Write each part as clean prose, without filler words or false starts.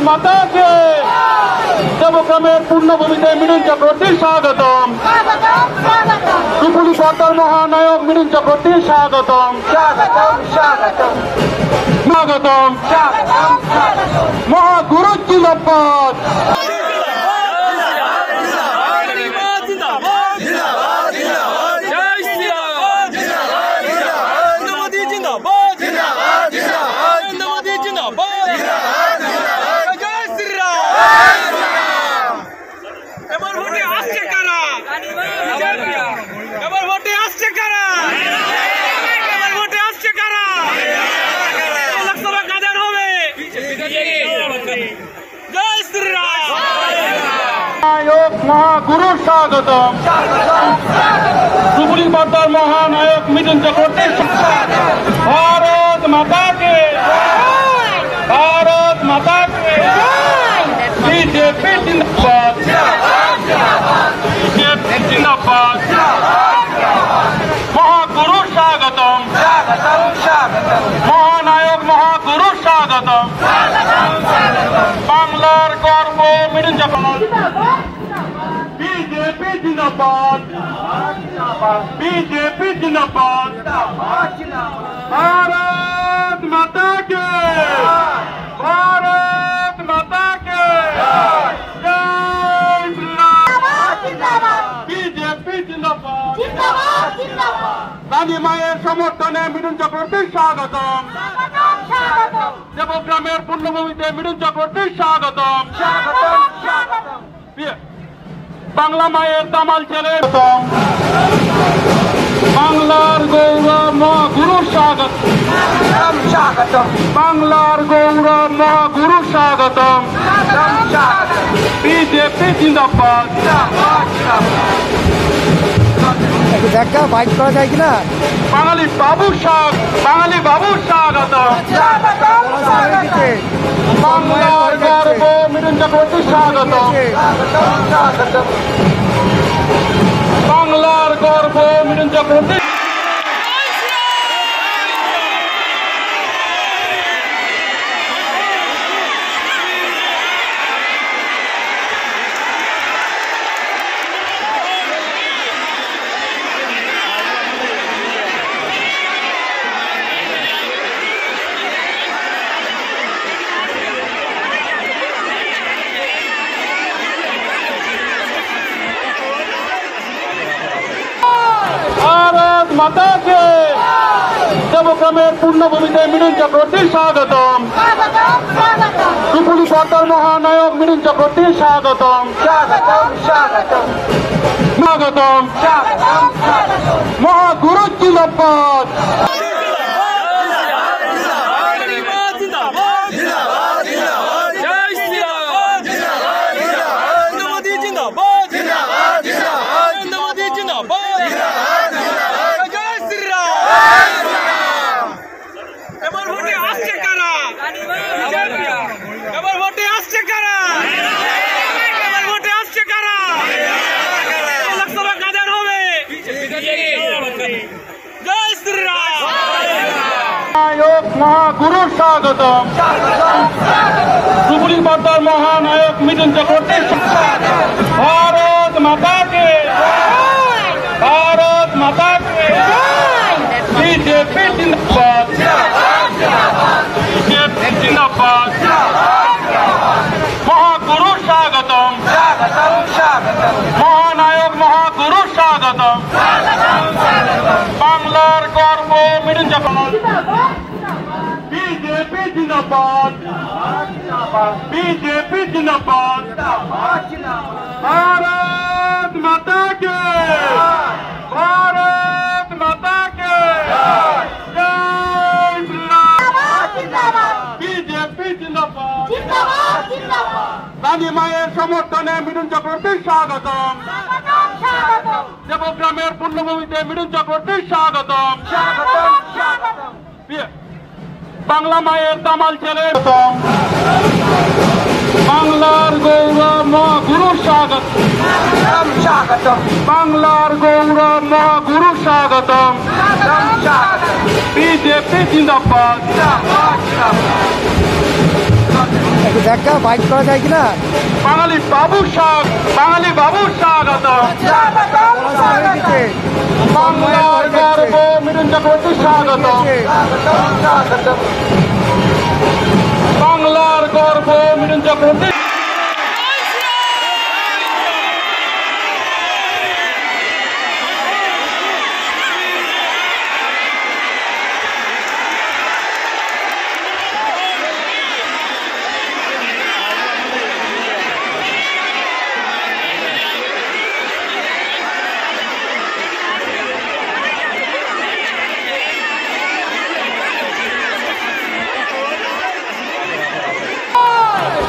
মাতাকে দেবগ্রামের পূর্ণভূমিতে মিঠুন চক্রবর্তী স্বাগতম। সুপুলি সরকার মহানায়ক মিঠুন চক্রবর্তী স্বাগতম। স্বাগতম মহাগুরু জিন্দাবাদ। মহাগুরু স্বাগতম। সুপুলি সরকার মহানায়ক মিঠুন চক্রবর্তী ভারত মাতাকে ভারত মাতাকে বিজেপি জিন্দাবাদ বিজেপি জিন্দাবাদ। মহাগুরু স্বাগতম মহানায়ক মহাগুরু স্বাগতম। বাংলার গর্ব মিঠুন চক্রবর্তী বিজেপি জিন্দাবাদ বিজেপি জিন্দাবাদ। ভারত মাতাকে ভারত মাতাকে বিজেপি জিন্দাবাদ। রানী মায়ের সমর্থনে মিঠুন চক্রবর্তী স্বাগতম। দেবগ্রামের পূর্ণভূমিতে মিঠুন চক্রবর্তী স্বাগতম। বাংলা মায়ের দামাল ছেলে বাংলার গৌরব মহাগুরু স্বাগত বাংলার গৌরব মহাগুরু স্বাগতম। বিজেপি জিন্দাবাদ। দেখা বাইক করা যায় কিনা বাঙালি বাবু স্বাগত। বাংলার গর্ব মিঠুন চক্রবর্তী স্বাগত। বাংলার গর্ব মিঠুন চক্রবর্তী। ভারত মাতাকে দেবগ্রামের পূর্ণভূমিতে মিঠুন চক্রবর্তী স্বাগতম। সুপুলি সরকার মহানায়ক মিঠুন চক্রবর্তী স্বাগতম। স্বাগতম মহাগুরু জিন্দাবাদ। মহাগুরু স্বাগতম। সুপুলি সরকার মহানায়ক মিঠুন চক্রবর্তী ভারত মাতাকে ভারত মাতাকে বিজেপি জিন্দাবাদ বিজেপি জিন্দাবাদ। মহাগুরু স্বাগতম মহানায়ক মহাগুরু স্বাগতম। বাংলার গর্ব মিঠুন চক্রবর্তী বিজেপি জিন্দাবাদ বিজেপি জিন্দাবাদ। ভারত মাতাকে ভারত মাতাকে বিজেপি জিন্দাবাদ। রানী মায়ের সমর্থনে মিঠুন চক্রবর্তী স্বাগতম। দেবগ্রামের পূর্ণভূমিতে মিঠুন চক্রবর্তী স্বাগতম। বাংলা মায়ের দামাল ছেলে বাংলার গৌরব মহাগুরু স্বাগত বাংলার গৌরব মহাগুরু স্বাগতম। বিজেপি জিন্দাবাদ। একটু দেখা বাইক করা যায় কিনা? বাঙালি বাবুর স্বাগত। বাংলার গর্ব মিঠুন চক্রবর্তী স্বাগত। বাংলার গর্ব মিঠুন চক্রবর্তী।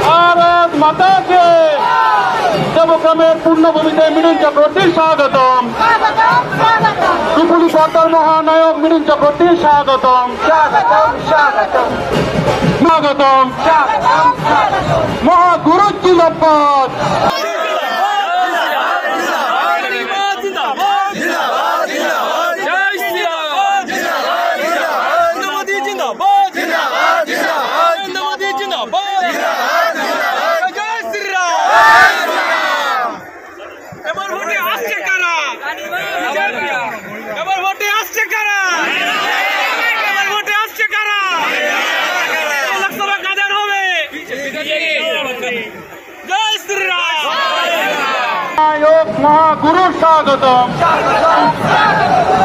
ভারত মাতাকে দেবগ্রামের পূর্ণভূমিতে মিঠুন চক্রবর্তীর স্বাগতম। সুপুলি পর্দার মহানায়ক মিঠুন চক্রবর্তীর স্বাগতম। স্বাগতম মহাগুরু জিন্দাবাদ। নায়ক মহাগুরুর স্বাগতম।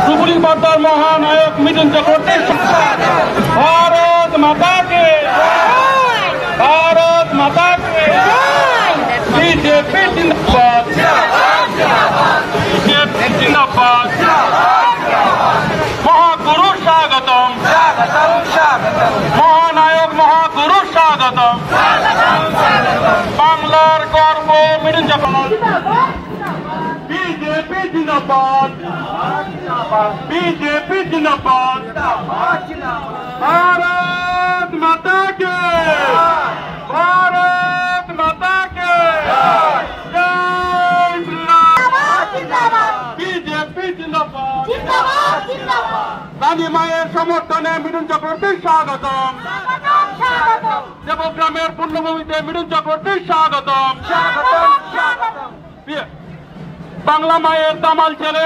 সুপুলি পর্দার মহানায়ক মিঠুন চক্রবর্তীর ভারত মাতাকে, ভারত মাতাকে। বিজেপি জিন্দাবাদ, বিজেপি জিন্দাবাদ। মহাগুরুর স্বাগতম, মহানায়ক মহাগুরুর স্বাগতম। বাংলার গর্ব মিঠুন চক্রবর্তী। বিজেপি জিন্দাবাদ, বিজেপি জিন্দাবাদ। ভারত মাতাকে, ভারত মাতাকে। জয় শ্রীরাম। বিজেপি জিন্দাবাদ। রানী মায়ের সমর্থনে মিঠুন চক্রবর্তীর স্বাগতম। দেবগ্রামের পূর্ণভূমিতে মিঠুন চক্রবর্তীর স্বাগতম। বাংলা মায়ের দামাল ছেলে